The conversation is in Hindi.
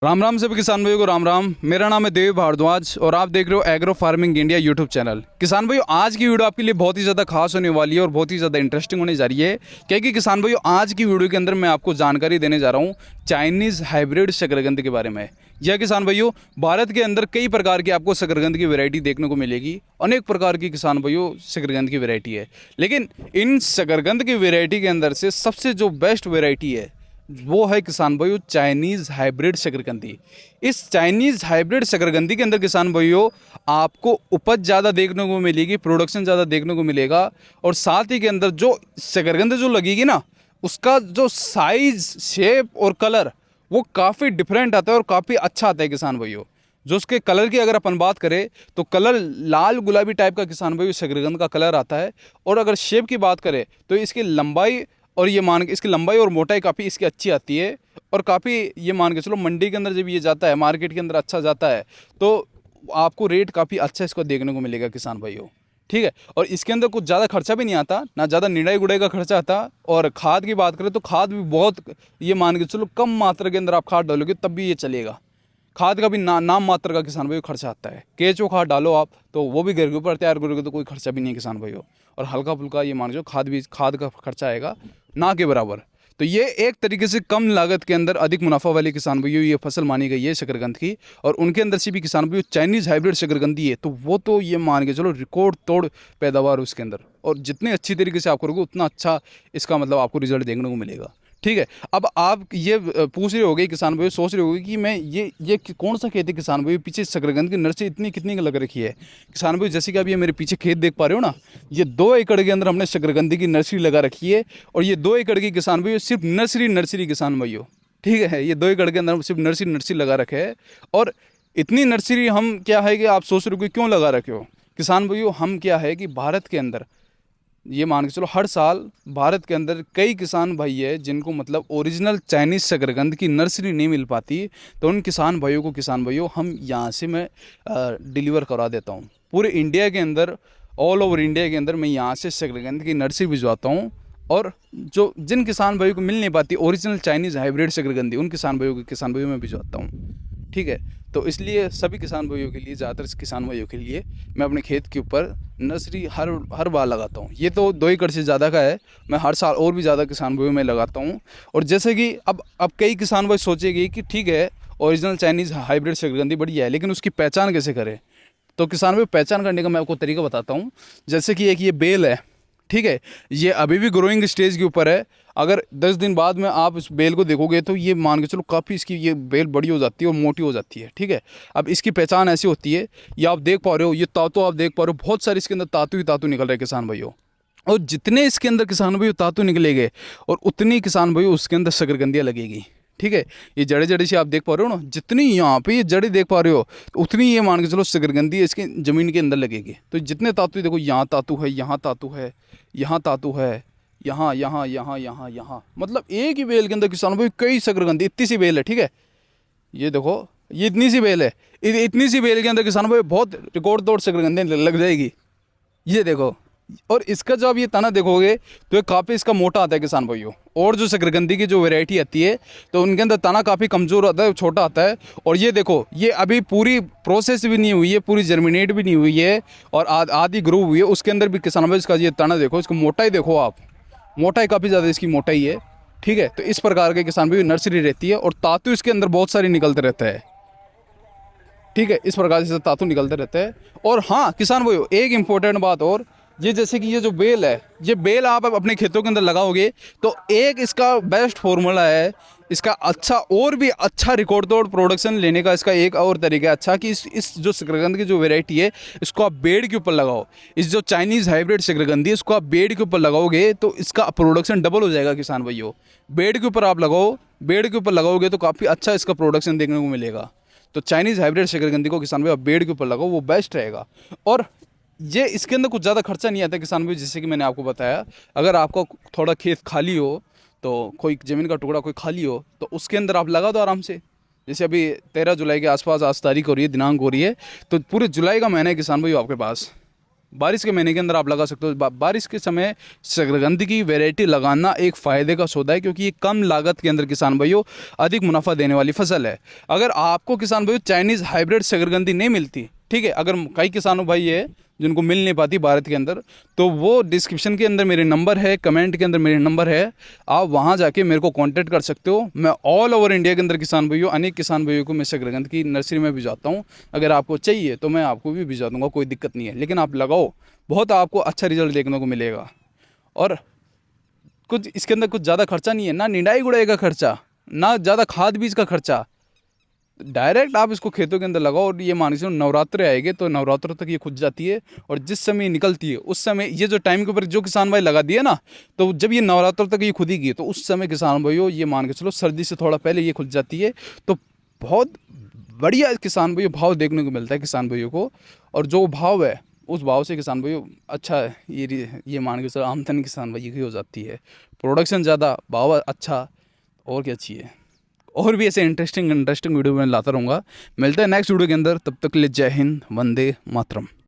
राम राम सभी किसान भाइयों को राम राम। मेरा नाम है देव भारद्वाज और आप देख रहे हो agro farming India YouTube channel. किसान भाइयों, आज की वीडियो आपके लिए बहुत ही ज़्यादा खास होने वाली है और बहुत ही ज़्यादा इंटरेस्टिंग होने जा रही है, क्योंकि किसान भाइयों आज की वीडियो के अंदर मैं आपको जानकारी देने जा रहा हूँ चाइनीज़ हाइब्रिड शकरकंद के बारे में। यह किसान भाइयों, भारत के अंदर कई प्रकार की आपको शकरकंद की वैरायटी देखने को मिलेगी। अनेक प्रकार की किसान भाइयों शकरकंद की वैरायटी है, लेकिन इन शकरकंद की वैरायटी के अंदर से सबसे जो बेस्ट वैरायटी है वो है किसान भाइयों चाइनीज़ हाइब्रिड शकरकंदी। इस चाइनीज़ हाइब्रिड शकरकंदी के अंदर किसान भाइयों आपको उपज ज़्यादा देखने को मिलेगी, प्रोडक्शन ज़्यादा देखने को मिलेगा, और साथ ही के अंदर जो शकरकंद जो लगेगी ना, उसका जो साइज़, शेप और कलर वो काफ़ी डिफरेंट आता है और काफ़ी अच्छा आता है किसान भाइयों। जो उसके कलर की अगर अपन बात करें तो कलर लाल गुलाबी टाइप का किसान भाई शकरकंद का कलर आता है। और अगर शेप की बात करें तो इसकी लंबाई और ये मान के इसकी लंबाई और मोटाई काफ़ी इसकी अच्छी आती है, और काफ़ी ये मान के चलो मंडी के अंदर जब ये जाता है, मार्केट के अंदर अच्छा जाता है, तो आपको रेट काफ़ी अच्छा इसको देखने को मिलेगा किसान भाइयों। ठीक है, और इसके अंदर कुछ ज़्यादा खर्चा भी नहीं आता, ना ज़्यादा निराई गुड़ाई का खर्चा आता। और खाद की बात करें तो खाद भी बहुत, ये मान के चलो कम मात्रा के अंदर आप खाद डालोगे तब भी ये चलेगा। खाद का भी नाम मात्र का किसान भाइयों खर्चा आता है। केचो खाद डालो आप तो वो भी घर के ऊपर तैयार करोगे तो कोई खर्चा भी नहीं है किसान भाइयों। और हल्का फुल्का ये मान लो खाद का खर्चा आएगा ना के बराबर। तो ये एक तरीके से कम लागत के अंदर अधिक मुनाफा वाले किसान भाइयों ये फसल मानी गई है शकरकंद की। और उनके अंदर से भी किसान भाइयों चाइनीज़ हाइब्रिड शकरकंदी है, तो वो तो ये मान के चलो रिकॉर्ड तोड़ पैदावार उसके अंदर, और जितने अच्छी तरीके से आप करोगे उतना अच्छा इसका मतलब आपको रिजल्ट देखने को मिलेगा। ठीक है, अब आप ये पूछ रहे होगे किसान भाई, सोच रहे होगे कि मैं ये कौन सा खेत है किसान भाई, पीछे शकरकंद की नर्सरी इतनी कितनी लग रखी है किसान भाई। जैसे कि आप ये मेरे पीछे खेत देख पा रहे हो ना, ये 2 एकड़ के अंदर हमने शकरकंदी की नर्सरी लगा रखी है। और ये 2 एकड़ की किसान भाई सिर्फ नर्सरी किसान भाइयों। ठीक है, ये 2 एकड़ के अंदर सिर्फ नर्सरी लगा रखे है। और इतनी नर्सरी हम क्या है कि आप सोच रहे हो कि क्यों लगा रखे हो किसान भाइयों, हम क्या है कि भारत के अंदर ये मान के चलो हर साल भारत के अंदर कई किसान भाई है जिनको मतलब ओरिजिनल चाइनीज़ शकरकंद की नर्सरी नहीं मिल पाती, तो उन किसान भाइयों को किसान भाइयों हम यहाँ से मैं डिलीवर करा देता हूँ पूरे इंडिया के अंदर। ऑल ओवर इंडिया के अंदर मैं यहाँ से शकरकंद की नर्सरी भिजवाता हूँ। और जो जिन किसान भाइयों को मिल नहीं पाती ओरिजिनल चाइनीज़ हाइब्रिड शकरकंदी, उन किसान भाइयों में भिजवाता हूँ। ठीक है, तो इसलिए सभी किसान भाइयों के लिए, ज़्यादातर किसान भाइयों के लिए मैं अपने खेत के ऊपर नर्सरी हर बार लगाता हूँ। ये तो 2 एकड़ से ज़्यादा का है, मैं हर साल और भी ज़्यादा किसान भाइयों में लगाता हूँ। और जैसे कि अब कई किसान भाई सोचेंगे कि ठीक है ओरिजिनल चाइनीज़ हाइब्रिड शकरकंदी बढ़िया है, लेकिन उसकी पहचान कैसे करें। तो किसान भाई पहचान करने का मैं आपको तरीका बताता हूँ। जैसे कि एक ये बेल है, ठीक है, ये अभी भी ग्रोइंग स्टेज के ऊपर है। अगर 10 दिन बाद में आप इस बेल को देखोगे तो ये मान के चलो काफ़ी इसकी ये बेल बड़ी हो जाती है और मोटी हो जाती है। ठीक है, अब इसकी पहचान ऐसी होती है, ये आप देख पा रहे हो, ये तातू आप देख पा रहे हो, बहुत सारे इसके अंदर तातू ही तातू निकल रहे हैं किसान भाइयों। और जितने इसके अंदर किसान भाइयों तातू निकलेंगे और उतनी किसान भाइयों उसके अंदर शकरकंदियाँ लगेगी। ठीक है, ये जड़े जड़े से आप देख पा रहे हो ना, जितनी यहाँ पे ये जड़े देख पा रहे हो तो उतनी ये मान के चलो शकरकंदी इसके ज़मीन के अंदर लगेगी। तो जितने तातू देखो, यहाँ तातू है, यहाँ तातू है, यहाँ तातू है, यहाँ यहाँ यहाँ यहाँ यहाँ, मतलब एक ही बेल के अंदर किसान भाई कई शकरकंदी, इतनी सी बेल है। ठीक है, ये देखो, ये इतनी सी बेल है, इतनी सी बेल के अंदर किसान भाई बहुत रिकॉर्ड तोड़ शकरकंदी लग जाएगी। ये देखो, और इसका जो आप ये तना देखोगे तो ये काफ़ी इसका मोटा आता है किसान भाइयों। और जो शकरकंदी की जो वैरायटी आती है तो उनके अंदर तना काफ़ी कमज़ोर आता है, छोटा आता है। और ये देखो, ये अभी पूरी प्रोसेस भी नहीं हुई है, पूरी जर्मिनेट भी नहीं हुई है, और आधी ग्रो हुई है, उसके अंदर भी किसान भाई इसका ये तना देखो, इसको मोटाई देखो आप, मोटाई काफ़ी ज़्यादा इसकी मोटाई है। ठीक है, तो इस प्रकार के किसान भाई नर्सरी रहती है और तातू इसके अंदर बहुत सारी निकलते रहता है। ठीक है, इस प्रकार से तातू निकलते रहते हैं। और हाँ किसान भाइयों, एक इम्पोर्टेंट बात और, ये जैसे कि ये जो बेल है, ये बेल आप अपने खेतों के अंदर लगाओगे तो एक इसका बेस्ट फॉर्मूला है, इसका अच्छा और भी अच्छा रिकॉर्ड तोड़ प्रोडक्शन लेने का इसका एक और तरीका है अच्छा, कि इस जो शकरकंद की जो वैरायटी है इसको आप बेड के ऊपर लगाओ। इस जो चाइनीज़ हाइब्रिड शकरकंदी है इसको आप बेड के ऊपर लगाओगे तो इसका प्रोडक्शन डबल हो जाएगा किसान भाइयों। बेड के ऊपर आप लगाओ, बेड के ऊपर लगाओगे तो काफ़ी अच्छा इसका प्रोडक्शन देखने को मिलेगा। तो चाइनीज़ हाइब्रिड शकरकंदी को किसान भाई आप बेड के ऊपर लगाओ, वो बेस्ट रहेगा। और ये इसके अंदर कुछ ज़्यादा खर्चा नहीं आता किसान भाई, जैसे कि मैंने आपको बताया। अगर आपका थोड़ा खेत खाली हो, तो कोई ज़मीन का टुकड़ा कोई खाली हो तो उसके अंदर आप लगा दो आराम से। जैसे अभी 13 जुलाई के आसपास आज तारीख हो रही है, दिनांक हो रही है, तो पूरे जुलाई का महीना है किसान भाई आपके पास। बारिश के महीने के अंदर आप लगा सकते हो। बारिश के समय शकरकंदी की वैरायटी लगाना एक फ़ायदे का सौदा है, क्योंकि ये कम लागत के अंदर किसान भाइयों अधिक मुनाफा देने वाली फसल है। अगर आपको किसान भाइयों चाइनीज़ हाइब्रिड शकरकंदी नहीं मिलती, ठीक है, अगर कई किसानों भाई है जिनको मिल नहीं पाती भारत के अंदर, तो वो डिस्क्रिप्शन के अंदर मेरे नंबर है, कमेंट के अंदर मेरे नंबर है, आप वहाँ जाके मेरे को कांटेक्ट कर सकते हो। मैं ऑल ओवर इंडिया के अंदर किसान भाइयों, अनेक किसान भाइयों को मैं शकरकंद की नर्सरी में भिजवाता हूँ। अगर आपको चाहिए तो मैं आपको भी भिजवा दूँगा, कोई दिक्कत नहीं है। लेकिन आप लगाओ, बहुत आपको अच्छा रिजल्ट देखने को मिलेगा। और कुछ इसके अंदर कुछ ज़्यादा खर्चा नहीं है, ना निंदाई गुड़ाई का खर्चा, ना ज़्यादा खाद बीज का खर्चा। डायरेक्ट आप इसको खेतों के अंदर लगाओ, और ये मान के चलो नवरात्रे आएंगे तो नवरात्रों तक ये खुद जाती है। और जिस समय ये निकलती है उस समय ये जो टाइम के ऊपर जो किसान भाई लगा दिए ना, तो जब ये नवरात्रों तक ये खुद ही गई, तो उस समय किसान भाइयों ये मान के चलो सर्दी से थोड़ा पहले ये खुद जाती है। तो बहुत बढ़िया किसान भाइयों भाव देखने को मिलता है किसान भाइयों को। और जो भाव है उस भाव से किसान भाइयों अच्छा है, ये मान के चलो आमदनी किसान भाई की हो जाती है। प्रोडक्शन ज़्यादा, भाव अच्छा, और क्या चाहिए। और भी ऐसे इंटरेस्टिंग वीडियो मैं लाता रहूँगा। मिलते हैं नेक्स्ट वीडियो के अंदर, तब तक के लिए जय हिंद, वंदे मातरम।